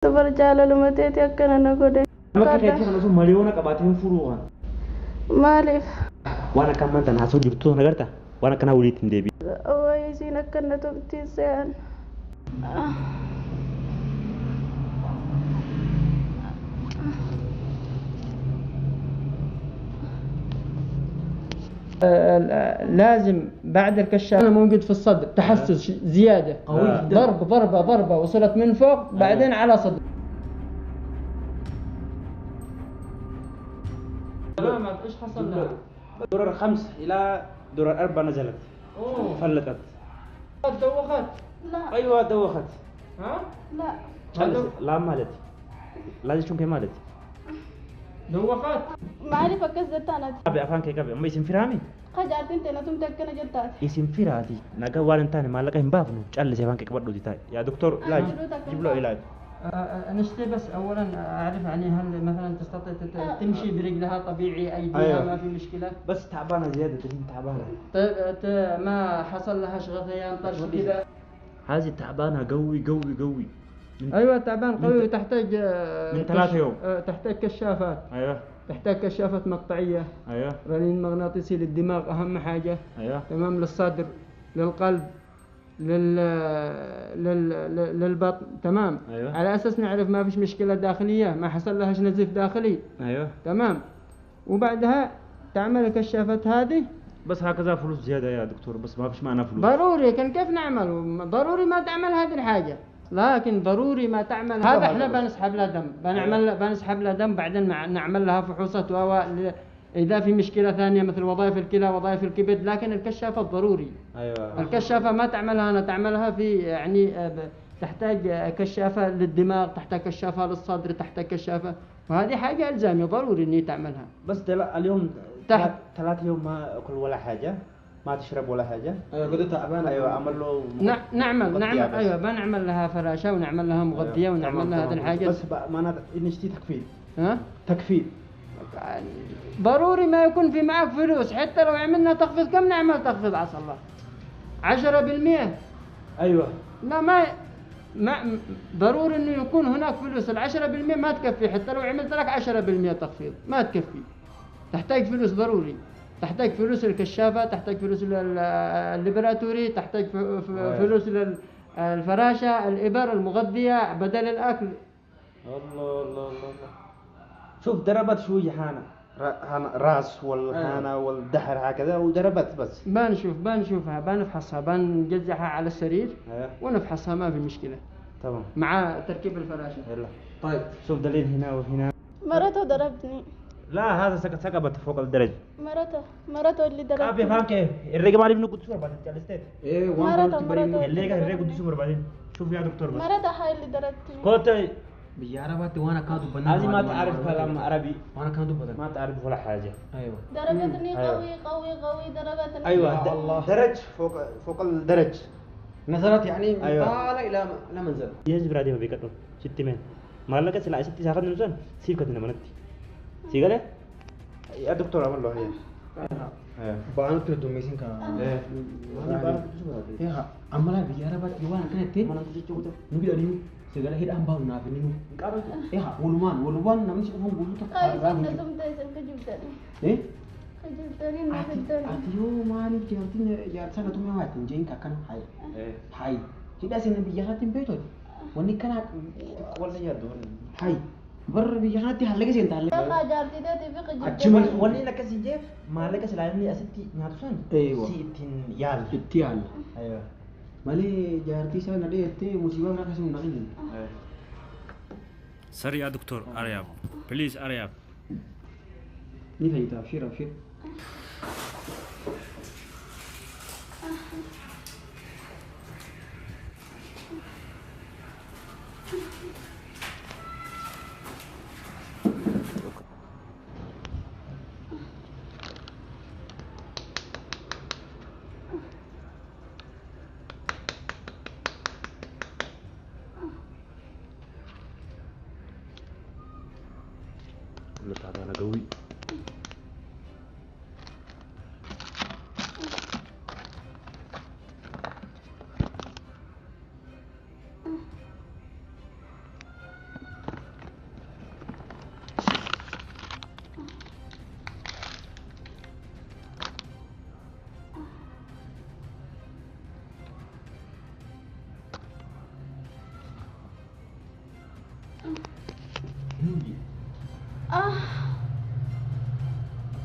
برجال لمتيتي أكن أنا قولي ما كنت أنا سو مليون كباتين فروعان مالف وانا كمان أنا أسوي جبتو نقدرته وانا كنا وليت ندبي أو يزين أكن تمتيزان لازم بعد الكشاف موجود في الصدر تحسس زيادة قوي ضربة وصلت من فوق بعدين على صدر. تمام. ايش حصل لها؟ دور 5 إلى دور 4 نزلت. فلتت. دوخت؟ لا أيوة دوخت. ها؟ لا لا مالتي. لازم تشوفي مالتي. دوخت؟ معرفة كذا أنا أبي أفهم كيف أبي. ما اسم فرامي. خجعتين تنا تم تكنا جتات اسم فراتي. نجا والنتاني مالك هم بافنو. قال لي سيفان كيف بدو ديتاي. يا دكتور علاج. جيب له علاج. نشتي بس اولا اعرف يعني هل مثلا تستطيع تمشي برجلها طبيعي ايديها أيوة. ما في مشكله؟ بس تعبانة زيادة تجين تعبانة. طيب ما حصل لها غثيان طرش كذا؟ هذه تعبانة قوي. ايوه تعبان قوي وتحتاج من 3 يوم. تحتاج كشافات. أيوه. تحتاج كشافات مقطعيه. أيوه. رنين مغناطيسي للدماغ اهم حاجه. أيوه. تمام. للصدر، للقلب، للبطن. تمام. أيوه. على اساس نعرف ما فيش مشكله داخليه، ما حصل لهاش نزيف داخلي. أيوه. تمام. وبعدها تعمل الكشافات هذه. بس هكذا فلوس زيادة يا دكتور، بس ما فيش معنا فلوس. ضروري كان كيف نعمل؟ ضروري ما تعمل هذه الحاجه، لكن ضروري ما تعمل هذا. احنا بنسحب لها دم، بنسحب لها دم، بعدين نعمل لها فحوصات اذا في مشكله ثانيه مثل وظائف الكلى، وظائف الكبد. لكن الكشافه ضروري. أيوه. الكشافه ما تعملها انا، تعملها في يعني تحتاج كشافه للدماغ، تحتاج كشافه للصدر، تحتاج كشافه، وهذه حاجه الزاميه ضروري اني تعملها. بس اليوم 3 يوم ما أكل ولا حاجة، ما تشرب ولا حاجة. قد تعبان. أيوه عمل له نعمل بس. ايوه بنعمل لها فراشة ونعمل لها مغذية. أيوة. ونعمل لها هذه الحاجة. بس ما أنا نشتي تكفيل. ها؟ تكفيل. ضروري ما يكون في معك فلوس، حتى لو عملنا تخفيض. كم نعمل تخفيض عسى الله؟ 10%. أيوه. لا ما ضروري انه يكون هناك فلوس. 10% ما تكفي، حتى لو عملت لك 10% تخفيض ما تكفي. تحتاج فلوس ضروري، تحتاج فلوس الكشافة، تحتاج فلوس الليبراتوري، تحتاج فلوس للفراشة، الإبر المغذية بدل الأكل. الله. شوف ضربت شوية هانا راس والهانا والدحر هكذا وضربت بس. بنشوفها بنفحصها، بنجزعها على السرير. أيوه. ونفحصها ما في مشكلة. تمام. مع تركيب الفراشة. يلا. طيب شوف دليل هنا وهنا. مرته ضربتني. لا هذا سقطت فوق الدرج. مرته اللي أبي ضربتني. فاهم كيف؟ الرجال ما يبنوا قدسور بعدين جالستيت. ايه مرته الرجال قدسور بعدين. شوف يا دكتور بس. مرته هاي اللي ضربتني. كنت بيعرفت وانا كادو بنات. هذه ما تعرف كلام عربي. وانا كادو بنات. ما تعرف ولا حاجة. ايوه. ضربتني أيوة. قوي ضربتني. أيوة الله. درج فوق الدرج. نزلت يعني من أيوة. طالع الى منزل. يجب رادي بيكتو ستي من مالك سلا ستي ساخذ نمسون سيف كتنا منتي سيقاله يا دكتور عمل له هي بانو تدو ميسين كان. يا عملا بيعرفت وانا كانت نبي اديو segala hit ambau na feninu wuluman namin si kung bulu tak Ay, na tumtay sa kajubtan. Kajubtanin na kajubtan. Atiyo man jantin ya sana tu mewah tunjeng kakan hai tidak sih nabi jahatin betul wani kana ولا يا دون hai ber jahati hal lagi sih entar Ka jarti da tibi kajubtan. أجمل ولا لك سيجف مالك سلايمني أستي ناتسون أيوة. سيتين يال itian أيوة mali jarti saya nade ete musibah nak kasih undangan. سري يا دكتور أرياب بليز أرياب Ni hai abshir. تعبانة قوي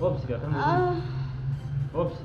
وابسي كده خلينا آه وابسي.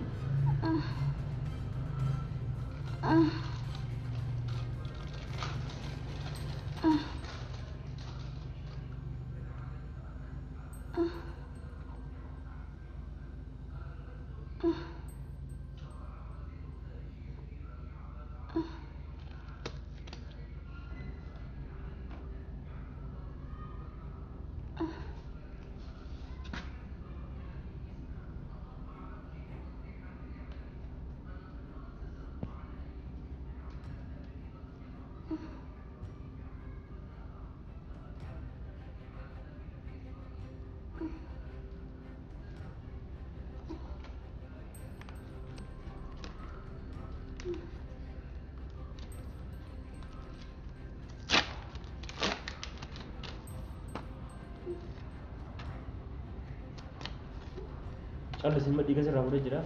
Kalau simbat diga sirraa fuudhee jira.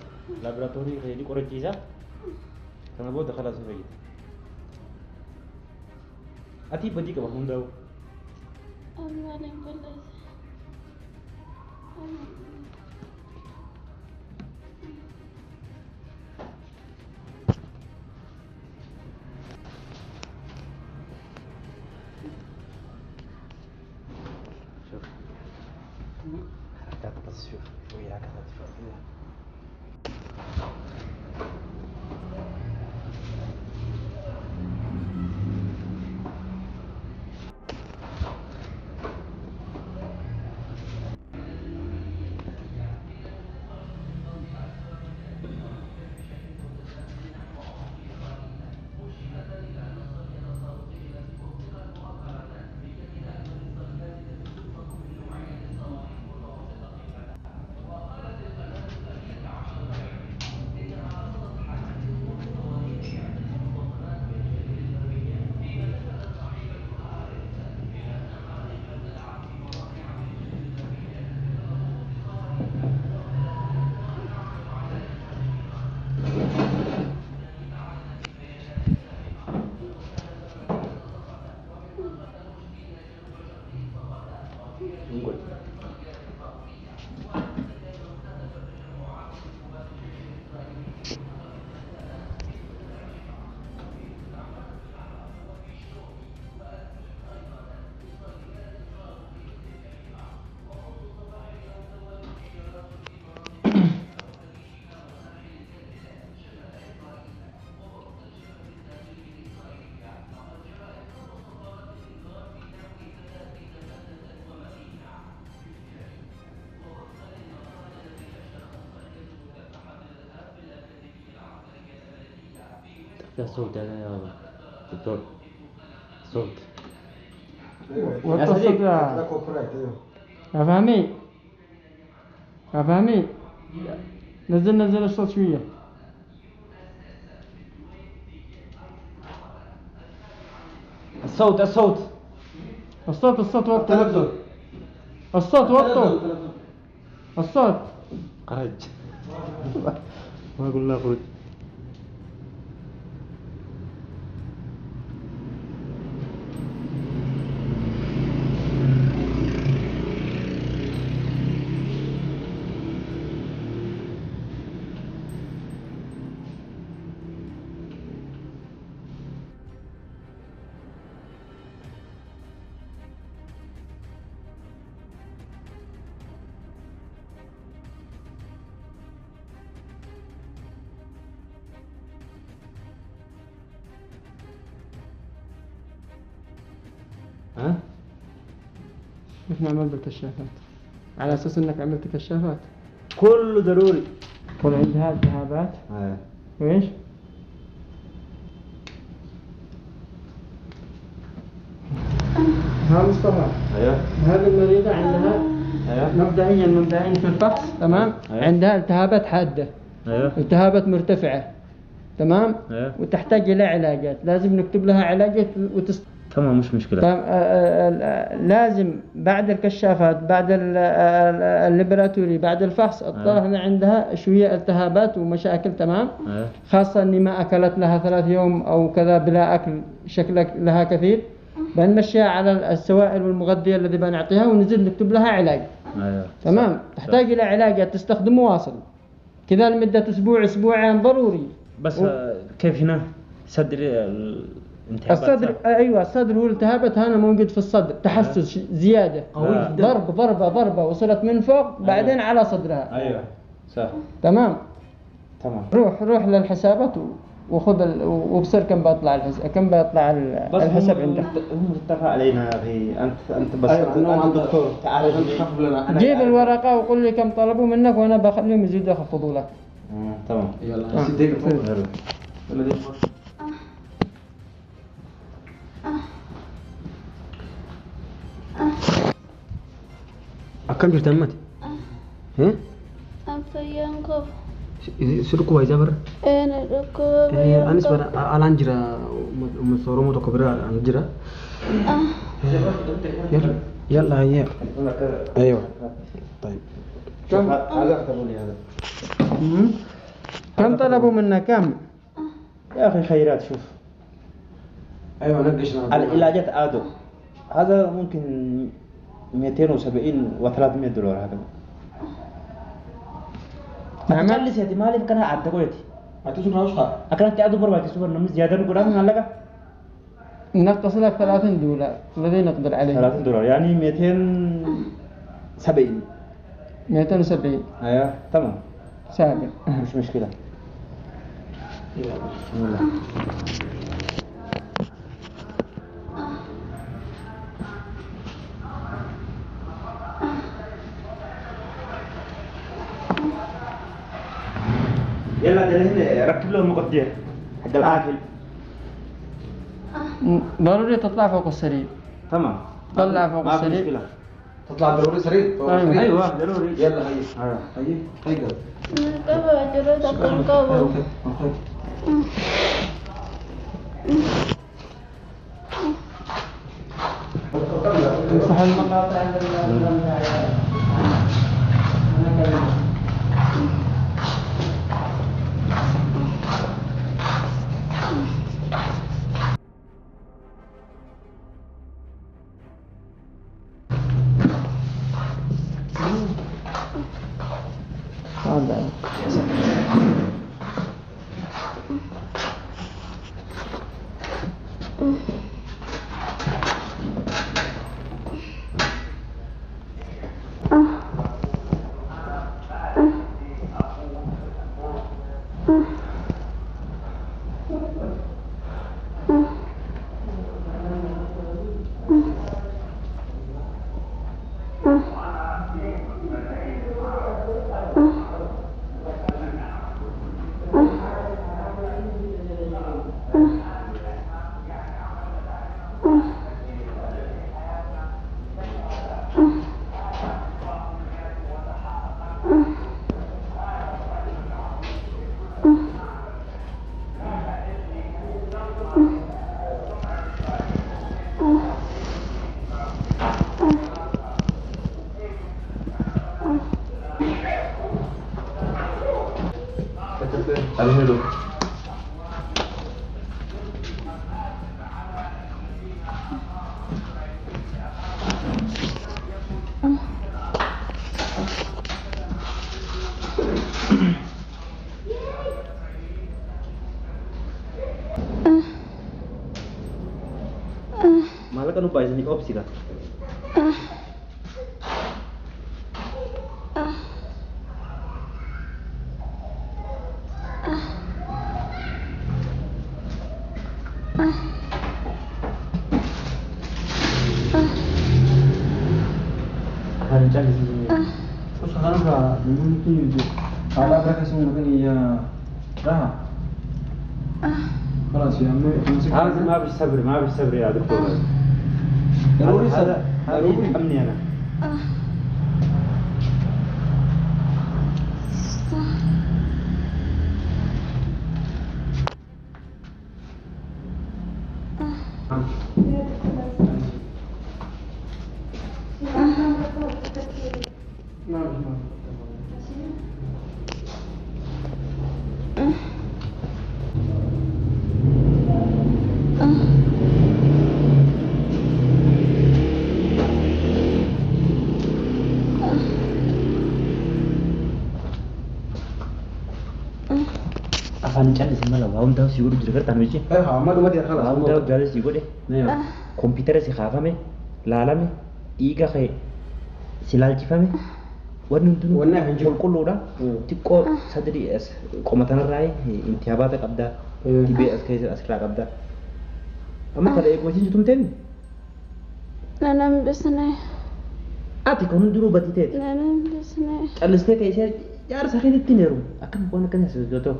Laaboraatoorii reedii qorachiisa. Kana booda khalaas fayyada. Ati badii qaba hundaa'u. أمان بالله شوف حركات بس شوف وياك هتفرق. Unggul. يا صوت يا دكتور صوت وطي الصوت يا فهمي يا فهمي نزل الصوت شوية. الصوت الصوت وطي الصوت وطي الصوت خرج ما قلنا خرج. ها؟ كيف نعمل بالكشافات؟ على أساس إنك عملت كشافات كله ضروري. كل عندها التهابات وإيش؟ ها مصطفى ايوه هذه المريضة عندها ايوه مبدئيا في الفحص تمام. أيوة. عندها التهابات حادة ايوه التهابات مرتفعة تمام. أيوة. وتحتاج إلى علاجات لازم نكتب لها علاجات تمام مش مشكلة. لازم بعد الكشافات بعد الليبراتوري بعد الفحص اطلعنا عندها شوية التهابات ومشاكل تمام. أيوة. خاصة اني ما اكلت لها 3 يوم او كذا بلا اكل شكلك لها كثير بنمشيها على السوائل والمغذية الذي بنعطيها ونزيد نكتب لها علاج. ايوه تمام. تحتاج إلى علاج تستخدمه واصل كذا لمدة أسبوع أسبوعين ضروري. بس كيف هنا صدر الالتهابات الصدر أيوة الصدر هو التهابات هنا موجود في الصدر تحسس زيادة قوي جدا. ضربة وصلت من فوق بعدين على صدرها. ايوه صح تمام. تمام. روح للحسابات وخذ وبصير كم بيطلع كم بيطلع الحساب عندك. هم اتفق علينا يا اخي انت بس أيوة، انت دكتور تعال خفف لنا. جيب الورقة وقول لي كم طلبوا منك وأنا بخليهم يزيدوا يخفضوا لك. تمام. يلا سيدي حلو. يلا دي Akkam jirtu ammati? Fayyaan koo Siru kuwa isa bara? na dhukkuba Anis bara alaan jira ummata Oromoo tokko bira an jira. Yalla hayya. Aywa. طيب. هذا اكتبوا لي هذا. كم طلبوا منك كم؟ يا اخي خيرات شوف. ايوه نقشنا العلاجات عادوا هذا ممكن 270 و300 دولار هذا. نعم. جالس يا مالي كان عاد قولتي. هتوصل نوصل أكلت عادوا بربع سوبر نمس زيادة نقولها من هلا. نقص لك 30 دولار الذي نقدر عليه. 30 دولار يعني 270. 270 ايوه تمام. سابق. مش مشكلة. بسم الله. يلا دلهن ركب له المقدير حق الآكل. ضروري تطلع فوق السرير. تمام. طلع فوق ما في السرير. مشكلة. تطلع ضروري سريع فوق أيوة. السرير. أيوة ضروري. يلا هي أيوة. هي هيدا Kaba jero takon kaba. صح المقاطع هذا Ada dulu. Malah kan lupa ini opsi kan? Hancur di sini. Terus sekarang udah mungkin itu ada berapa sih mungkin iya dah خلاص يا عمي هذا ما بالصبر ما بالصبر يا دكتور. ضروري هذا ضروري يفهمني أنا. Kan cari semalam, awam tahu sih gue juga kan mesti. Amma dhumati harkala. Awam tahu jadi sih gue deh. Komputer sih kaafame, laalame, dhiiga kee silaalchifame. Wanni hundinuu Wanni hin jiru. qulqulluudha. Xiqqoo sadii as qomatanirraa intihaabaata qabdaa. Dhibee as keessa asirraa qabdaa. Amma kana eegumsi tumteen Nanam bisne. ati kun hundinuu batiteeti. Nanam bisne. Callistee keessaa jaarsa keetitti neeru akkam waan akkanaa sirriittoo.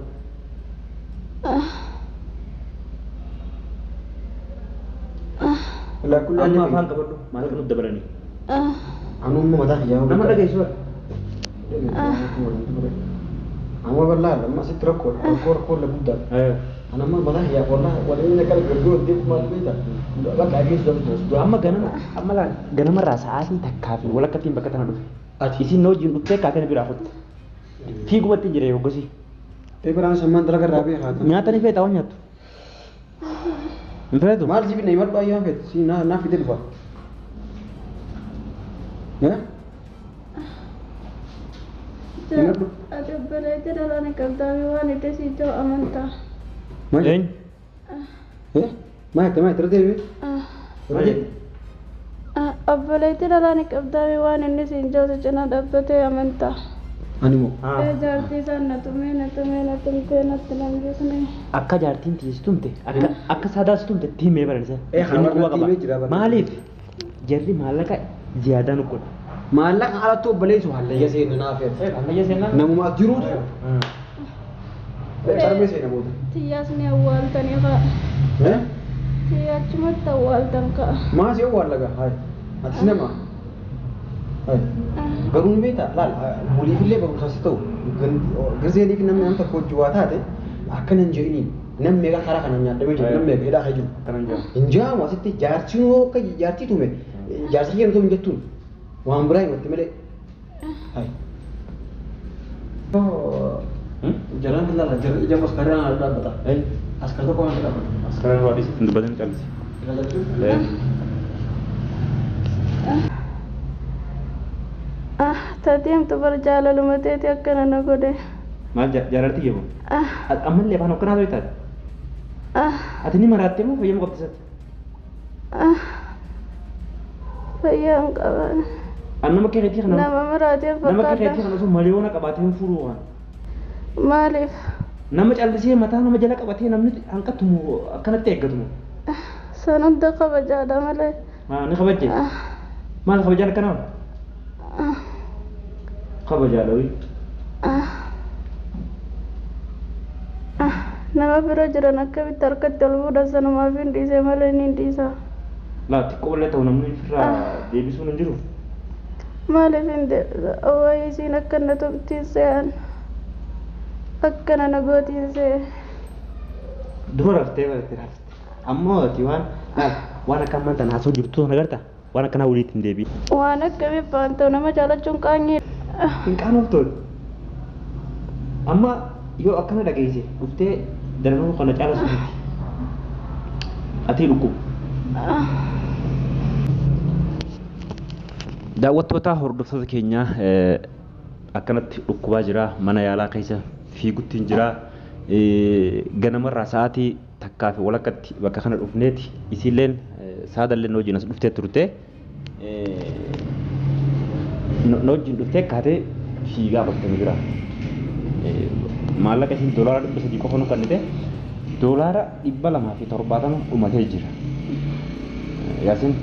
Amma afaan qabadhu maal kan dabalanii. Anumma mataa hiyyaa. Nama dhageessu. Amma bal'aa amma asitti rakkoo la guddaa. Anamma mataa hiyyaa waliin akka gargaaru deemu maal beektaa? Bakka ageessu dabsu. Amma ganamarraa sa'aatii takkaa fi walakkattiin bakka tana dhufe. Ati isin wajjin dhuftee kaatee biraa kutte. Fiigumatti jira yoggosii. Biraan sammaan dalagaa irraa beekaa. Nyaata ni feetaa waan nyaattu. Hin feetu? Maal siif na himadhu ayyaan feetu si naaf fide dhufa. Ada belajar dalam kebdawi wanita si Jo amanta. Eenyu? Maal terus deebi? Maali? Belajar dalam kebdawi wanita si Jo sejana dapat amanta. Animu. Jarti sana tumhe natum jesne. Akka jaartiin tiistumte akka saadaastumte tiimee baranisa. Maaliif? Jarri maallaqa ziyaadaa nu godha. Maallaqa alatti obboleessu hallayya seena naaf Hallayya seenaa? Namumaa jiruutu. Qarmee seena booda. Tiyasni awwaaltanii ka. Tiyaachumatti awwaaltan ka. Maasii awwaallaga hayi. Ati nama. Garuu ni beektaa laal waliifillee barumsaas ta'u girzeeniif namni wanta hojii waa taate akka nan jedhiniin namni meeqa karaa kana nyaadhamee jiru namni meeqa hidhaa haa jiru. Hin jaamu asitti jaartiin hoo akka jaartii tume jaartii kennu ta'u hin jettuun waan biraa himatti malee. Jalan kan laala ija maskaraa na dhaabbata. Askar tokko waan dhaabbata. Askaraan waa dhiisitti hin dubbatan callisi. Tadi tu berjalan lumate ti akkana na gode. Maal jaalarti jedhamu? Ammallee afaan akkanaa ta'u taate? Ati ni maraattee moo fayyama qabdisatti? Fayyaan qaban. Nama keetii kana Nama maraatee nama keetii fakkaata. kana osoo maliyoona qabaatee hin furuu waan. Maaliif? Nama callisee mataa nama jala qabatee namni hanqatumu akkanatti eeggatumu. San hunda kabajaadha malee. Ni kabajje? Maal kabajaan akkanaa? Kabajaadha wii. Nama bira jiran akkamitti harkatti ol fuudhan sanumaaf hin dhiise malee ni hin dhiisa. Laa xiqqoo illee ta'u namni ofirraa deebisuun hin jiru. Maaliif hin wayii isiin akkana tumtiin se'an akkana nagootiin se'e. Dura raftee barattee raftee. Ammoo ati waan akka ammaan tana haasoo jirtu sana agartaa? Waan akkanaa waliitti hin deebiin. Waan akkamii baantoo nama jaalachuun qaanyii. Hin qaanoftoon. Amma yoo akkana dhageesse dhuftee darbanuu kana caala sunitti. Ati dhukkubu. Daawwattoota hordoftoota keenyaa akkanatti dhukkubaa jira mana yaalaa keessa fiiguttiin jira ganamarraa sa'aatii takkaa fi walakkatti bakka kana dhufneeti isiilleen saadallee wajjin as dhuftee turte wajjin dhuftee kaatee fiigaa bakkanii jira maallaqa isin doolaara 300 qofa nu kennite doolaara 270 dhumatee jira yaasin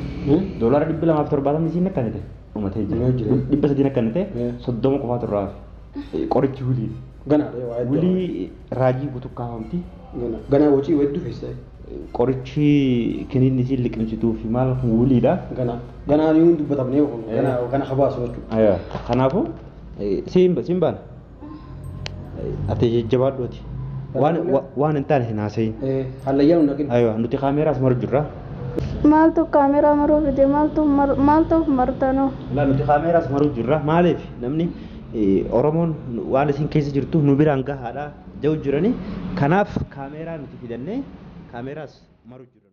doolaara 270 isin kennite dhumatee jira 300 kennite 30 qofa turraa qorichi hulii wulii raajii butukkaafamti Gana wajii wedduu feessa. qorichi kiniinni isin liqimsituu fi maal wuliidha. Gana ni dubbatamnee gana habaasu jechuudha. Kanaafuu simbaan ati jajjabaadhooti. Waan hin taane hin haasayin. Hallayyaan hundaqin. Aywa nuti kaameraas maru jirra. Maaltu kaameraa maruu fide maaltu martanoo. La nuti kaameraas maru jirra maaliif namni Oromoon waan isin keessa jirtu nu biraan gahaadha jau jirani kanaaf kaameraa nuti fidannee kaameraas maru jirra.